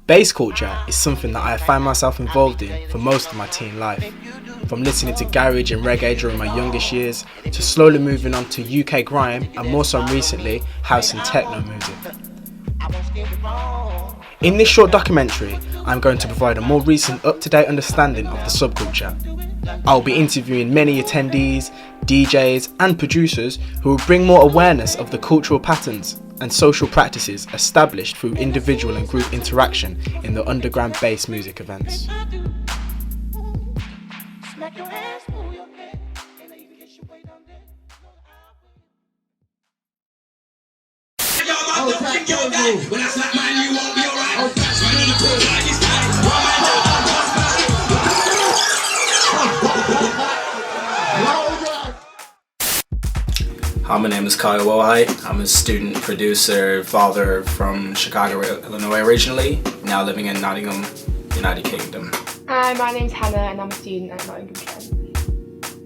Bass culture is something that I have found myself involved in for most of my teen life. From listening to garage and reggae during my youngest years, to slowly moving on to UK grime and more so recently, house and techno music. In this short documentary, I'm going to provide a more recent up-to-date understanding of the subculture. I'll be interviewing many attendees, DJs and producers who will bring more awareness of the cultural patterns and social practices established through individual and group interaction in the underground bass music events. Hi, my name is Kyle Wohite. I'm a student, producer, father from Chicago, Illinois originally, now living in Nottingham, United Kingdom. Hi, my name's Hannah and I'm a student at Nottingham Trent.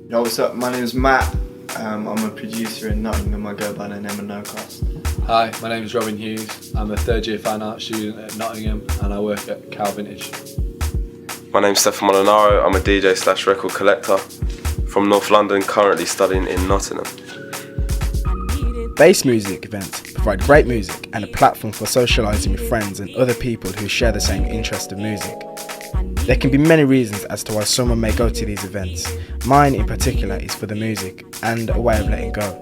Yo, what's up? My name is Matt. I'm a producer in Nottingham. I go by the name of NoCost. Hi, my name is Robin Hughes. I'm a third year fine art student at Nottingham and I work at Cal Vintage. My name's Stefan Molinaro. I'm a DJ / record collector from North London, currently studying in Nottingham. Bass music events provide great music and a platform for socialising with friends and other people who share the same interest in music. There can be many reasons as to why someone may go to these events. Mine in particular is for the music and a way of letting go.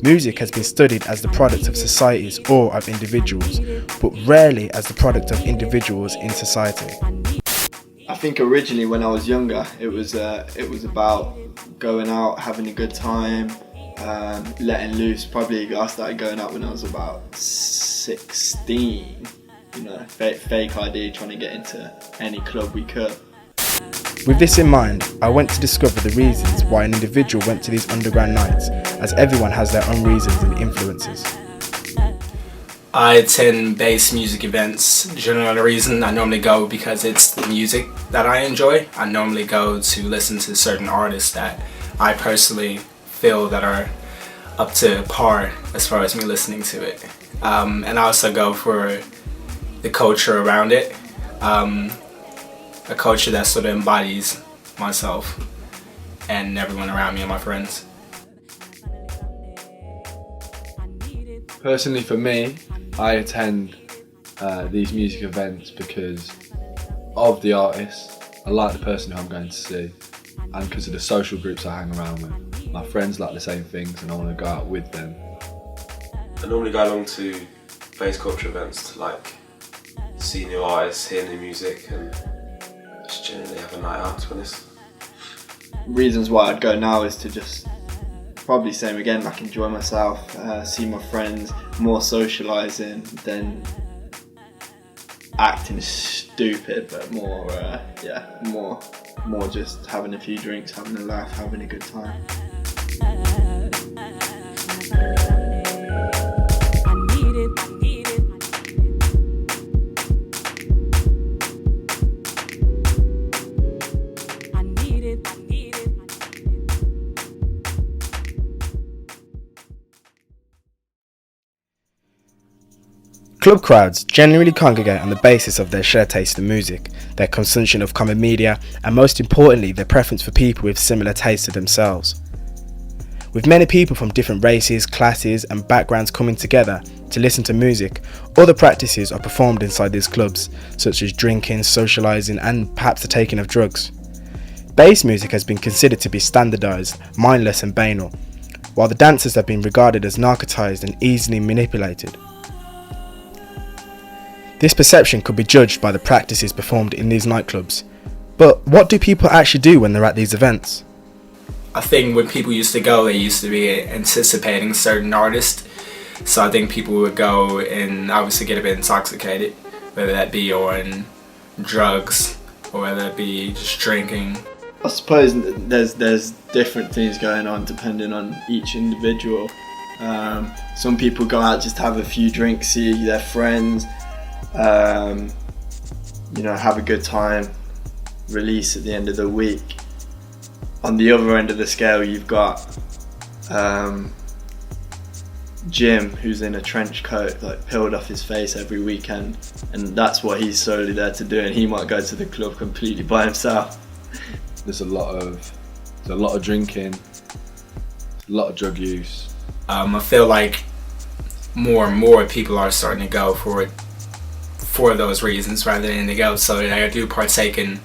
Music has been studied as the product of societies or of individuals, but rarely as the product of individuals in society. I think originally when I was younger, it was about going out, having a good time, letting loose. Probably I started going out when I was about 16. You know, fake ID, trying to get into any club we could. With this in mind, I went to discover the reasons why an individual went to these underground nights, as everyone has their own reasons and influences. I attend bass music events. Generally, the reason I normally go because it's the music that I enjoy. I normally go to listen to certain artists that I personally feel that are up to par as far as me listening to it. And I also go for the culture around it. A culture that sort of embodies myself and everyone around me and my friends. Personally for me, I attend these music events because of the artist. I like the person who I'm going to see and because of the social groups I hang around with. My friends like the same things and I want to go out with them. I normally go along to bass culture events to see new artists, hear new music and just generally have a night out, to be honest. Reasons why I'd go now is to just probably same again, enjoy myself, see my friends, more socialising than acting stupid, but more just having a few drinks, having a laugh, having a good time. Club crowds generally congregate on the basis of their shared taste in music, their consumption of common media, and most importantly, their preference for people with similar tastes to themselves. With many people from different races, classes, and backgrounds coming together to listen to music, other practices are performed inside these clubs, such as drinking, socialising, and perhaps the taking of drugs. Bass music has been considered to be standardised, mindless, and banal, while the dancers have been regarded as narcotized and easily manipulated. This perception could be judged by the practices performed in these nightclubs. But what do people actually do when they're at these events? I think when people used to go, they used to be anticipating certain artists. So I think people would go and obviously get a bit intoxicated, whether that be on drugs or whether it be just drinking. I suppose there's different things going on depending on each individual. Some people go out just to have a few drinks, see their friends, have a good time, release at the end of the week. On the other end of the scale, you've got Jim, who's in a trench coat, like peeled off his face every weekend, and that's what he's solely there to do, and he might go to the club completely by himself. There's a lot of drinking, a lot of drug use. I feel like more and more people are starting to go for those reasons rather than anything else. So I do partake in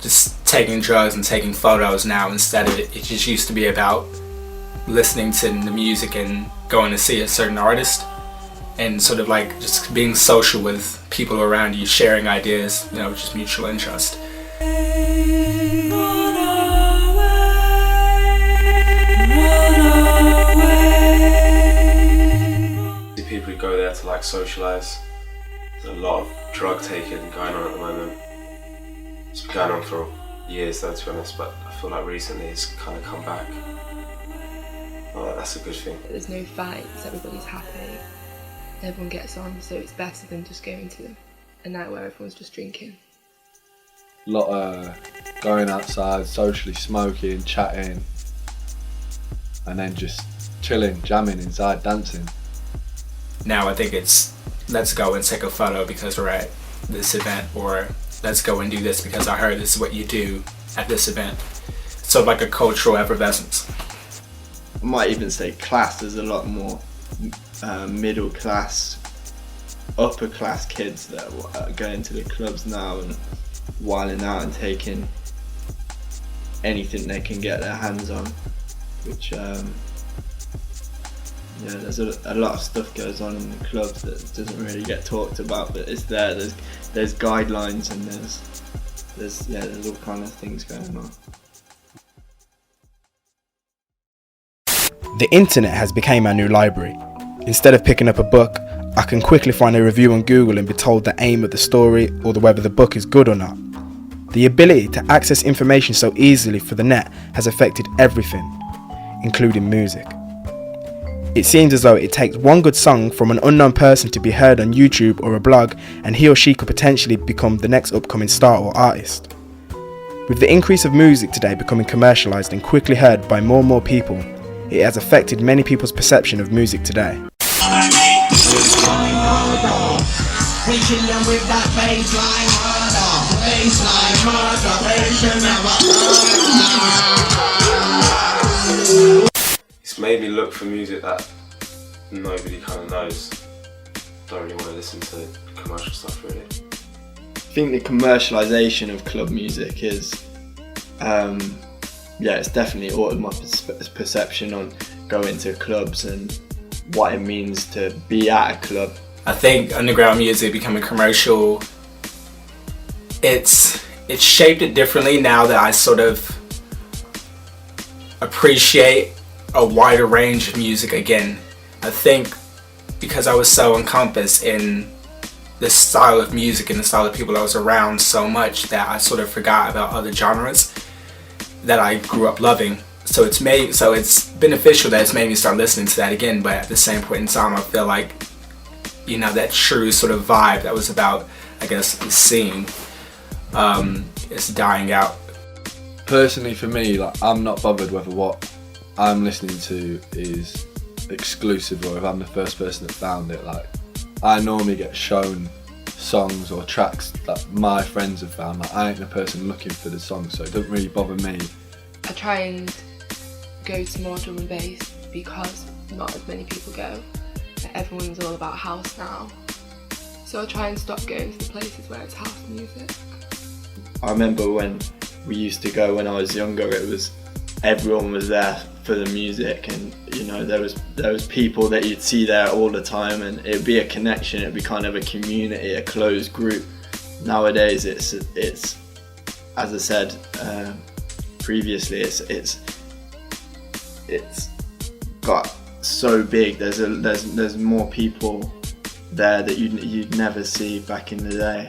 just taking drugs and taking photos now instead of it just used to be about listening to the music and going to see a certain artist and sort of like just being social with people around you, sharing ideas, just mutual interest. People who go there to like socialise. There's a lot of drug taking going on at the moment. It's been going on for years though, to be honest, but I feel like recently it's kind of come back. Well, that's a good thing. There's no fights, everybody's happy, everyone gets on, so it's better than just going to a night where everyone's just drinking. A lot of going outside, socially smoking, chatting, and then just chilling, jamming inside, dancing. Now I think it's let's go and take a photo because we're at this event, or let's go and do this because I heard this is what you do at this event. So like a cultural effervescence. I might even say class. There's a lot more middle class, upper class kids that are going to the clubs now and wilding out and taking anything they can get their hands on, which there's a lot of stuff goes on in the clubs that doesn't really get talked about, but it's there. There's guidelines and there's all kind of things going on. The internet has become our new library. Instead of picking up a book, I can quickly find a review on Google and be told the aim of the story or whether the book is good or not. The ability to access information so easily for the net has affected everything, including music. It seems as though it takes one good song from an unknown person to be heard on YouTube or a blog, and he or she could potentially become the next upcoming star or artist. With the increase of music today becoming commercialised and quickly heard by more and more people, it has affected many people's perception of music today. It's made me look for music that nobody kind of knows. Don't really want to listen to commercial stuff really. I think the commercialization of club music is, it's definitely altered my perception on going to clubs and what it means to be at a club. I think underground music becoming commercial, it's shaped it differently now that I sort of appreciate a wider range of music again. I think because I was so encompassed in this style of music and the style of people I was around so much that I sort of forgot about other genres that I grew up loving. So it's beneficial that it's made me start listening to that again, but at the same point in time I feel like that true sort of vibe that was about, I guess, the scene is dying out. Personally for me, I'm not bothered whether what I'm listening to is exclusive or if I'm the first person that found it. I normally get shown songs or tracks that my friends have found. I ain't the person looking for the song, so it doesn't really bother me. I try and go to more drum and bass because not as many people go. Everyone's all about house now, so I try and stop going to the places where it's house music. I remember when we used to go when I was younger, everyone was there for the music, and there was people that you'd see there all the time, and it'd be a connection, it'd be kind of a community, a closed group. Nowadays it's as I said previously, it's got so big. There's more people there that you'd never see back in the day.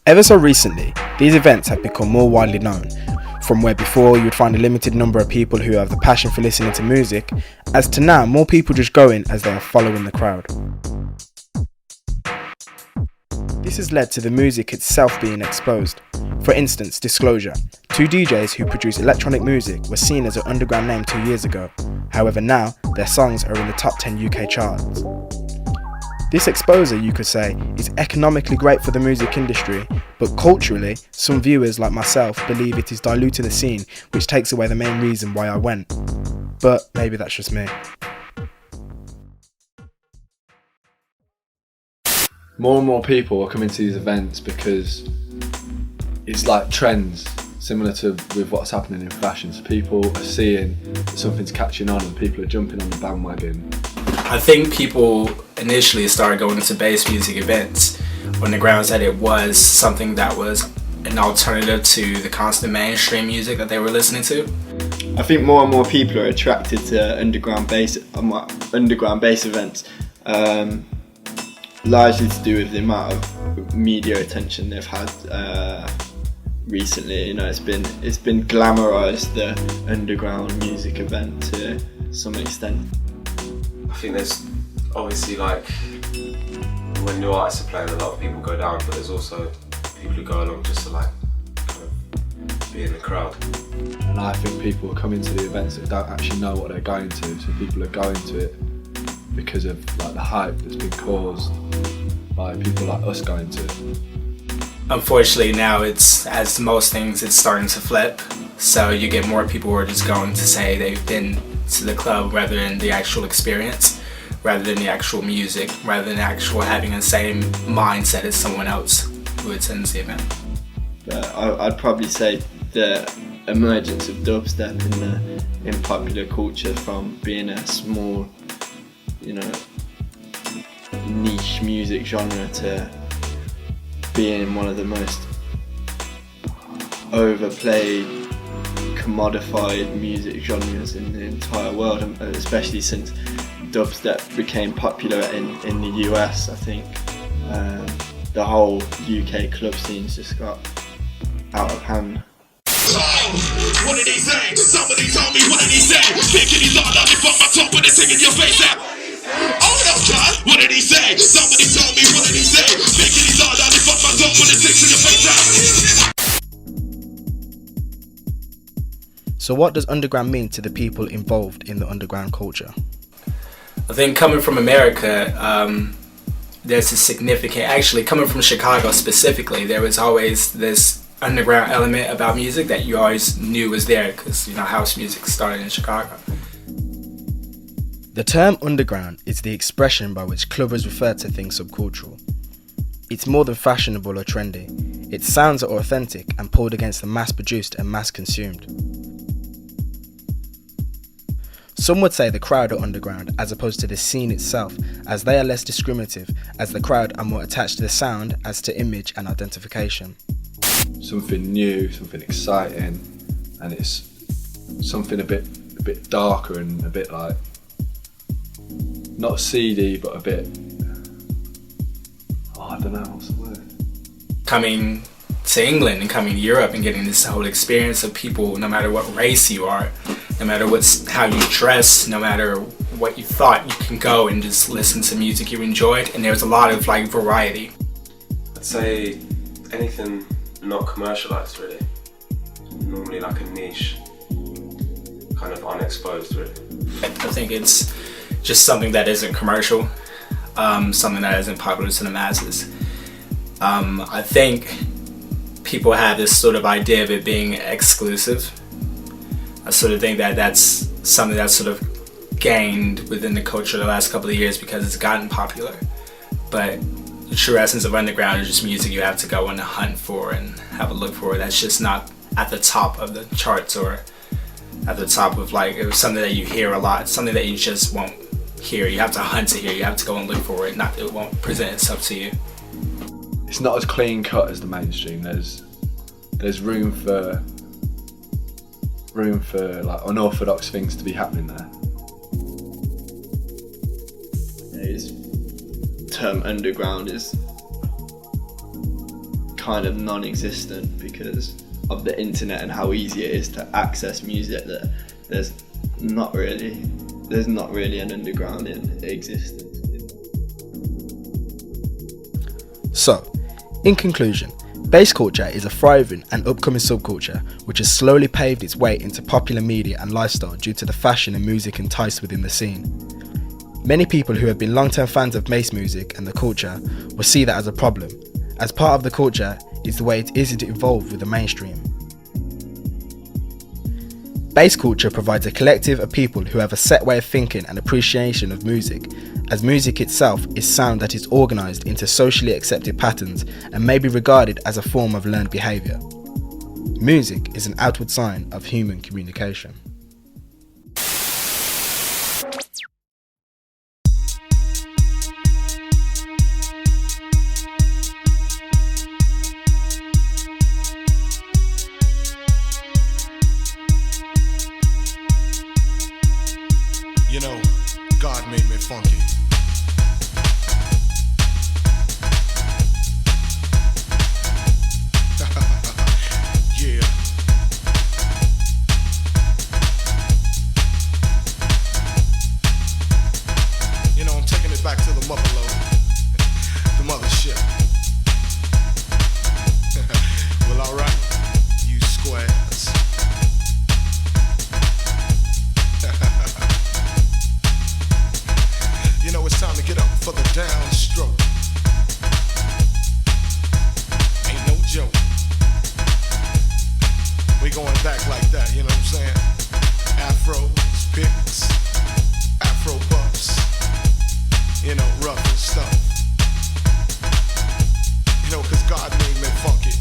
Ever so recently, these events have become more widely known, from where before you would find a limited number of people who have the passion for listening to music, as to now more people just going as they are following the crowd. This has led to the music itself being exposed. For instance, Disclosure. 2 DJs who produce electronic music were seen as an underground name 2 years ago. However, now their songs are in the top 10 UK charts. This exposure, you could say, is economically great for the music industry, but culturally, some viewers like myself believe it is diluting the scene, which takes away the main reason why I went. But maybe that's just me. More and more people are coming to these events because it's like trends, similar to with what's happening in fashion. So people are seeing something's catching on and people are jumping on the bandwagon. I think people initially started going to bass music events on the grounds that it was something that was an alternative to the constant mainstream music that they were listening to. I think more and more people are attracted to underground bass events, largely to do with the amount of media attention they've had recently. You know, it's been glamorized, the underground music event, to some extent. I think there's obviously, like, when new artists are playing, a lot of people go down, but there's also people who go along just to, like, kind of be in the crowd. And I think people are coming to the events that don't actually know what they're going to, so people are going to it because of, like, the hype that's been caused by people like us going to it. Unfortunately, now it's, as most things, it's starting to flip. So you get more people who are just going to say they've been to the club rather than the actual experience, rather than the actual music, rather than actual having the same mindset as someone else who attends the event. I'd probably say the emergence of dubstep in popular culture, from being a small, you know, niche music genre to being one of the most overplayed, commodified music genres in the entire world, and especially since dubstep became popular in the US. I think the whole UK club scene's just got out of hand. What did he say? Somebody told me, what did he say? Thinking he's all on me, fuck my tongue, but it's singing your face out. Oh no, John, what did he say? Somebody told me, what did he say? Thinking he's all on me, fuck my tongue, but it's singing your face out. So what does underground mean to the people involved in the underground culture? I think coming from America, there's a significant, actually coming from Chicago specifically, there was always this underground element about music that you always knew was there, because, you know, house music started in Chicago. The term underground is the expression by which clubbers refer to things subcultural. It's more than fashionable or trendy. Its sounds are authentic and pulled against the mass-produced and mass-consumed. Some would say the crowd are underground as opposed to the scene itself, as they are less discriminative, as the crowd are more attached to the sound as to image and identification. Something new, something exciting, and it's something a bit darker and a bit like, not seedy, but a bit, I don't know, what's the word? Coming to England and coming to Europe and getting this whole experience of people, no matter what race you are, no matter how you dress, no matter what you thought, you can go and just listen to music you enjoyed, and there's a lot of, like, variety. I'd say anything not commercialized, really. Normally like a niche, kind of unexposed, really. I think it's just something that isn't commercial, something that isn't popular to the masses. I think people have this sort of idea of it being exclusive. I sort of think that that's something that's sort of gained within the culture the last couple of years because it's gotten popular. But the true essence of underground is just music you have to go on a hunt for and have a look for. That's just not at the top of the charts or at the top of like, it was something that you hear a lot, something that you just won't hear. You have to hunt to hear, you have to go and look for it, it won't present itself to you. It's not as clean cut as the mainstream. There's room for like unorthodox things to be happening there. His term underground is kind of non-existent because of the internet and how easy it is to access music, that there's not really an underground in existence. So, in conclusion, bass culture is a thriving and upcoming subculture which has slowly paved its way into popular media and lifestyle due to the fashion and music enticed within the scene. Many people who have been long-term fans of bass music and the culture will see that as a problem, as part of the culture is the way it isn't evolved with the mainstream. Bass culture provides a collective of people who have a set way of thinking and appreciation of music, as music itself is sound that is organised into socially accepted patterns and may be regarded as a form of learned behaviour. Music is an outward sign of human communication. You know, God made me funky. Yeah. You know, I'm taking it back to the motherlode, the mothership. Well, alright, you squares. You know, it's time to get up for the downstroke. Ain't no joke. We going back like that, you know what I'm saying? Afros, picks, afro puffs, you know, rough and stuff. You know, cause God made me funky.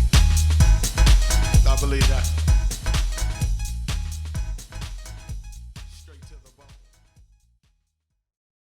I believe that.